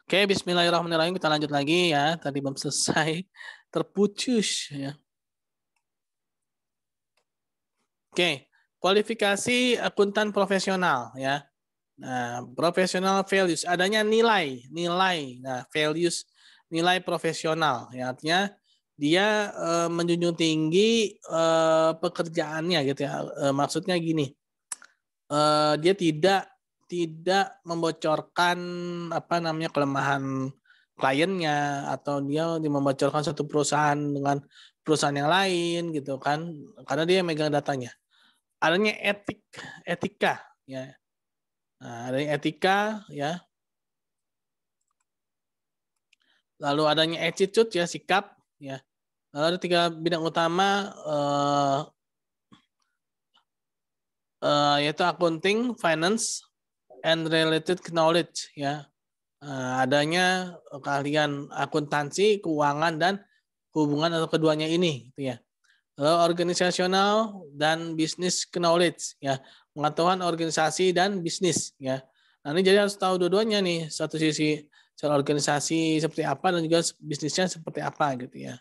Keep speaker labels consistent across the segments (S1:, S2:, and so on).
S1: Oke, bismillahirrahmanirrahim. Kita lanjut lagi ya. Tadi belum selesai. Terputus ya. Oke, kualifikasi akuntan profesional ya. Nah, professional values adanya nilai. Nah, values nilai profesional ya, artinya dia menjunjung tinggi pekerjaannya gitu ya. Maksudnya gini. Dia tidak membocorkan kelemahan kliennya, atau dia membocorkan satu perusahaan dengan perusahaan yang lain gitu kan, karena dia yang megang datanya. Adanya etika ya. Nah, adanya etika ya. Lalu adanya attitude ya, sikap ya. Lalu ada 3 bidang utama yaitu accounting, finance, and related knowledge ya. Adanya keahlian akuntansi, keuangan, dan hubungan atau keduanya ini gitu ya. Lalu organisasional dan business knowledge ya, pengetahuan organisasi dan bisnis ya. Nah, ini jadi harus tahu dua-duanya nih, satu sisi secara organisasi seperti apa dan juga bisnisnya seperti apa gitu ya.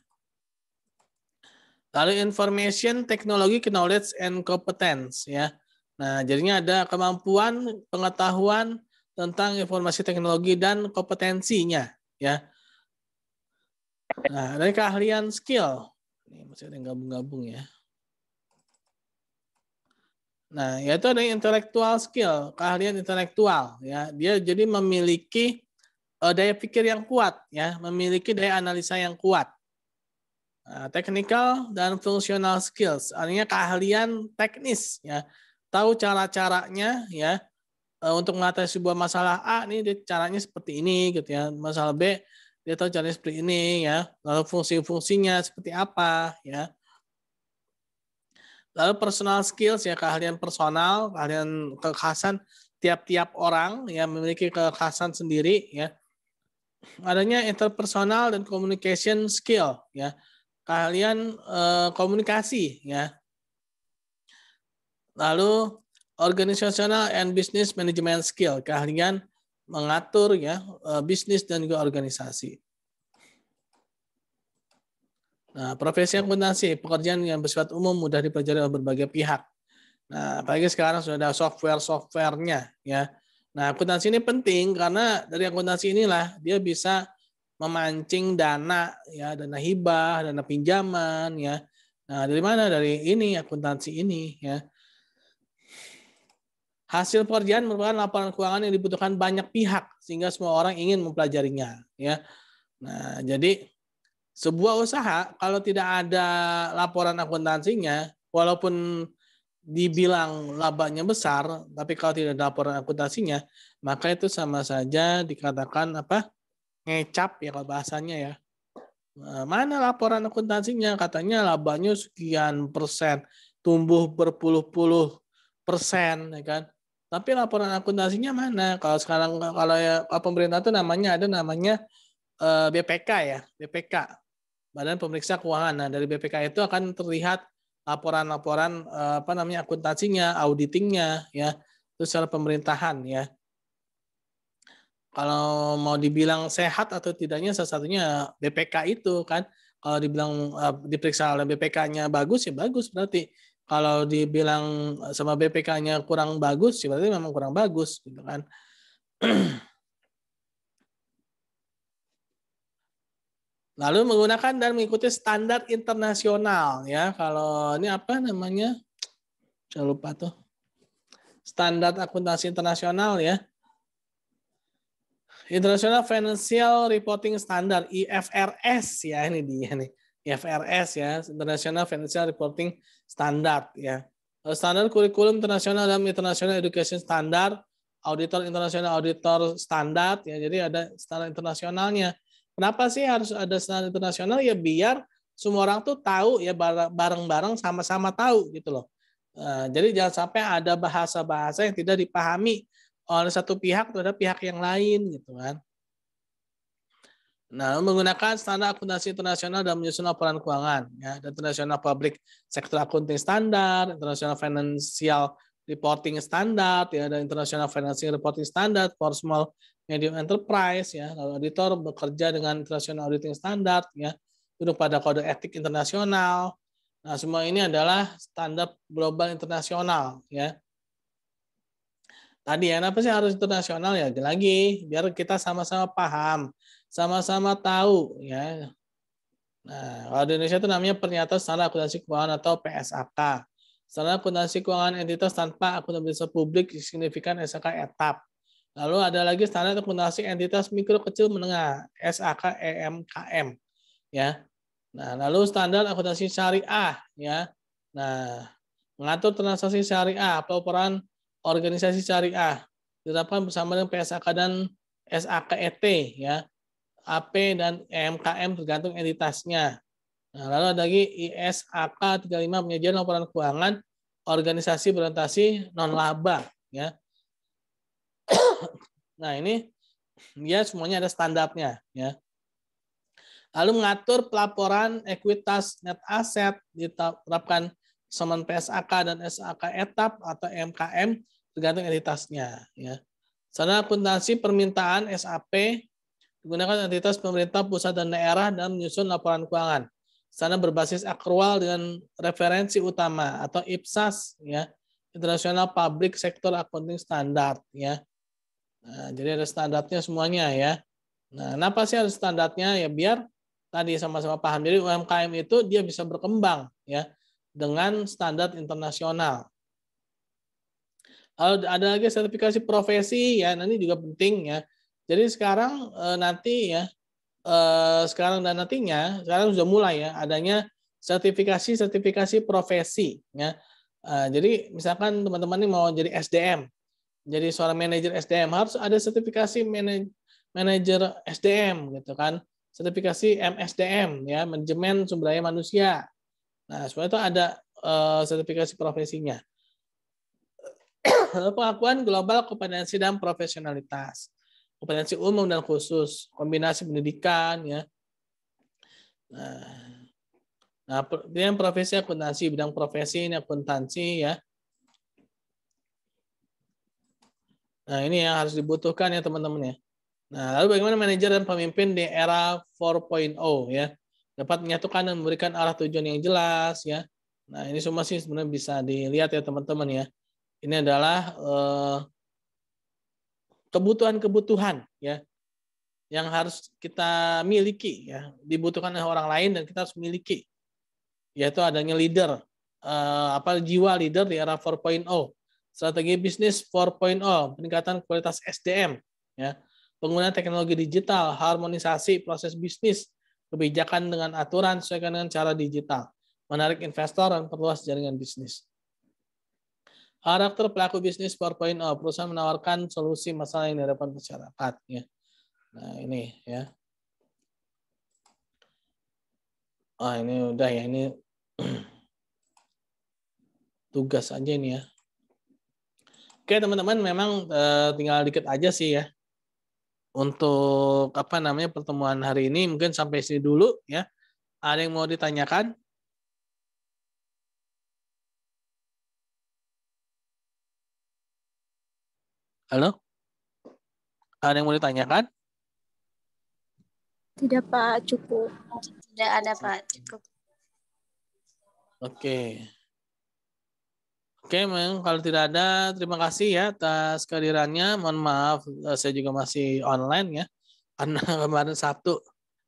S1: Lalu information technology knowledge and competence ya. Nah, jadinya ada kemampuan, pengetahuan tentang informasi teknologi dan kompetensinya ya. Nah, dari keahlian skill. Ini masih ada yang gabung-gabung ya. Nah, yaitu ada intellectual skill, keahlian intelektual ya. Dia jadi memiliki daya pikir yang kuat ya, memiliki daya analisa yang kuat. Nah, technical dan functional skills, artinya keahlian teknis ya. Tahu cara-caranya ya, untuk mengatasi sebuah masalah A nih, dia caranya seperti ini gitu ya. Masalah B dia tahu caranya seperti ini ya. Lalu fungsi-fungsinya seperti apa ya. Lalu personal skills ya, keahlian personal, keahlian kekhasan tiap-tiap orang ya, memiliki kekhasan sendiri ya. Adanya interpersonal dan communication skill ya. Keahlian komunikasi ya. Lalu organizational and business management skill, keahlian mengatur ya bisnis dan juga organisasi. Nah, profesi akuntansi, pekerjaan yang bersifat umum, mudah dipelajari oleh berbagai pihak. Nah, apalagi sekarang sudah ada software-softwarenya ya. Nah, akuntansi ini penting karena dari akuntansi inilah dia bisa memancing dana ya, dana hibah, dana pinjaman ya. Nah, dari mana? Dari ini akuntansi ini ya. Hasil pekerjaan merupakan laporan keuangan yang dibutuhkan banyak pihak sehingga semua orang ingin mempelajarinya ya. Nah, jadi sebuah usaha kalau tidak ada laporan akuntansinya, walaupun dibilang labanya besar, tapi kalau tidak ada laporan akuntansinya, maka itu sama saja dikatakan ngecap ya kalau bahasanya ya. Mana laporan akuntansinya? Katanya labanya sekian persen, tumbuh berpuluh-puluh persen, ya kan? Tapi laporan akuntansinya mana? Kalau sekarang kalau pemerintah itu ada namanya BPK ya, BPK, Badan Pemeriksa Keuangan. Nah, dari BPK itu akan terlihat laporan-laporan akuntansinya, auditingnya ya, itu secara pemerintahan ya. Kalau mau dibilang sehat atau tidaknya salah satunya BPK itu kan. Kalau dibilang diperiksa oleh BPK-nya bagus ya bagus berarti. Kalau dibilang sama BPK-nya kurang bagus ya berarti memang kurang bagus gitu kan. Lalu menggunakan dan mengikuti standar internasional ya. Kalau ini apa namanya? Saya lupa tuh. Standar akuntansi internasional ya. International Financial Reporting Standard, IFRS ya, ini dia nih. IFRS ya, International Financial Reporting Standard ya. Standar kurikulum internasional dan International Education Standard, auditor internasional, auditor standar ya. Jadi ada standar internasionalnya. Kenapa sih harus ada standar internasional? Ya biar semua orang tuh tahu ya, bareng-bareng sama-sama tahu gitu loh. Jadi jangan sampai ada bahasa-bahasa yang tidak dipahami oleh satu pihak terhadap pihak yang lain gitu kan. Nah, menggunakan standar akuntansi internasional dan menyusun laporan keuangan ya, dan International Public Sector Accounting Standard, International Financial Reporting Standard ya, dan International Financial Reporting Standard for Small medium enterprise, ya. Lalu auditor bekerja dengan international auditing standard, ya, tunduk pada kode etik internasional. Nah, semua ini adalah standar global internasional, ya. Tadi ya, kenapa sih harus internasional ya? Lagi biar kita sama-sama paham, sama-sama tahu, ya. Nah, kalau di Indonesia itu namanya Pernyataan Standar Akuntansi Keuangan atau PSAK. Standar Akuntansi Keuangan entitas tanpa akuntabilitas publik signifikan SAK etap. Lalu ada lagi standar akuntansi entitas mikro kecil menengah SAK EMKM, ya. Nah, lalu standar akuntansi syariah, ya. Nah, mengatur transaksi syariah, pelaporan organisasi syariah ditetapkan bersama dengan PSAK dan SAKET, ya. AP dan EMKM tergantung entitasnya. Nah, lalu ada lagi ISAK 35 penyajian laporan keuangan organisasi berorientasi non laba, ya. Nah, ini dia semuanya ada standarnya, ya. Lalu mengatur pelaporan ekuitas net aset diterapkan sama PSAK dan SAK etap atau MKM tergantung entitasnya, ya. Standar akuntansi permintaan SAP digunakan entitas pemerintah pusat dan daerah dalam menyusun laporan keuangan. Standar berbasis akrual dengan referensi utama atau IPSAS, ya, International Public Sector Accounting Standard, ya. Nah, jadi ada standarnya semuanya, ya. Nah, kenapa sih harus standarnya? Ya biar tadi sama-sama paham. Jadi UMKM itu dia bisa berkembang, ya, dengan standar internasional. Ada lagi sertifikasi profesi, ya, nanti juga penting, ya. Jadi sekarang nanti, ya, sekarang dan nantinya sekarang sudah mulai, ya, adanya sertifikasi profesi, ya. Jadi misalkan teman-teman ini mau jadi SDM, jadi seorang manajer SDM harus ada sertifikasi manajer SDM, gitu kan, sertifikasi MSDM, ya, manajemen sumber daya manusia. Nah, semua itu ada sertifikasi profesinya. Pengakuan global kompetensi dan profesionalitas, kompetensi umum dan khusus, kombinasi pendidikan, ya. Nah, pilihan profesi akuntansi, bidang profesi ini akuntansi, ya. Nah, ini yang harus dibutuhkan, ya, teman-teman, ya. Nah, lalu bagaimana manajer dan pemimpin di era 4.0, ya, dapat menyatukan dan memberikan arah tujuan yang jelas, ya. Nah, ini semua sih sebenarnya bisa dilihat, ya, teman-teman, ya. Ini adalah kebutuhan-kebutuhan, ya, yang harus kita miliki, ya, dibutuhkan oleh orang lain dan kita harus miliki, yaitu adanya leader, jiwa leader di era 4.0, strategi bisnis 4.0, peningkatan kualitas SDM, ya, penggunaan teknologi digital, harmonisasi proses bisnis, kebijakan dengan aturan sesuai dengan cara digital, menarik investor dan perluas jaringan bisnis. Karakter pelaku bisnis 4.0, perusahaan menawarkan solusi masalah yang dihadapan masyarakat, ya. Nah, ini, ya. Ini udah, ya, ini tugas aja ini, ya. Oke, teman-teman, memang tinggal dikit aja sih, ya. Untuk pertemuan hari ini mungkin sampai sini dulu, ya. Ada yang mau ditanyakan? Halo? Ada yang mau ditanyakan?
S2: Tidak, Pak, cukup. Tidak ada, Pak, cukup.
S1: Oke. Oke, memang kalau tidak ada, terima kasih, ya, atas kehadirannya. Mohon maaf, saya juga masih online, ya, karena kemarin Sabtu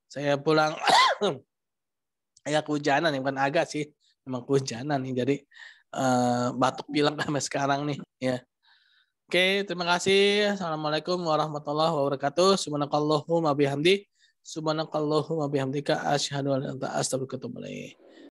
S1: saya pulang ya kehujanan, ya, bukan agak sih, memang kehujanan nih, jadi batuk pilek sampai sekarang nih, ya. Oke, terima kasih. Assalamualaikum warahmatullahi wabarakatuh. Subhanakallahumma bihamdik, subhanakallahumma bihamdika asyhadu an la ilaha illa anta astaghfiruka wa atubu ilaik.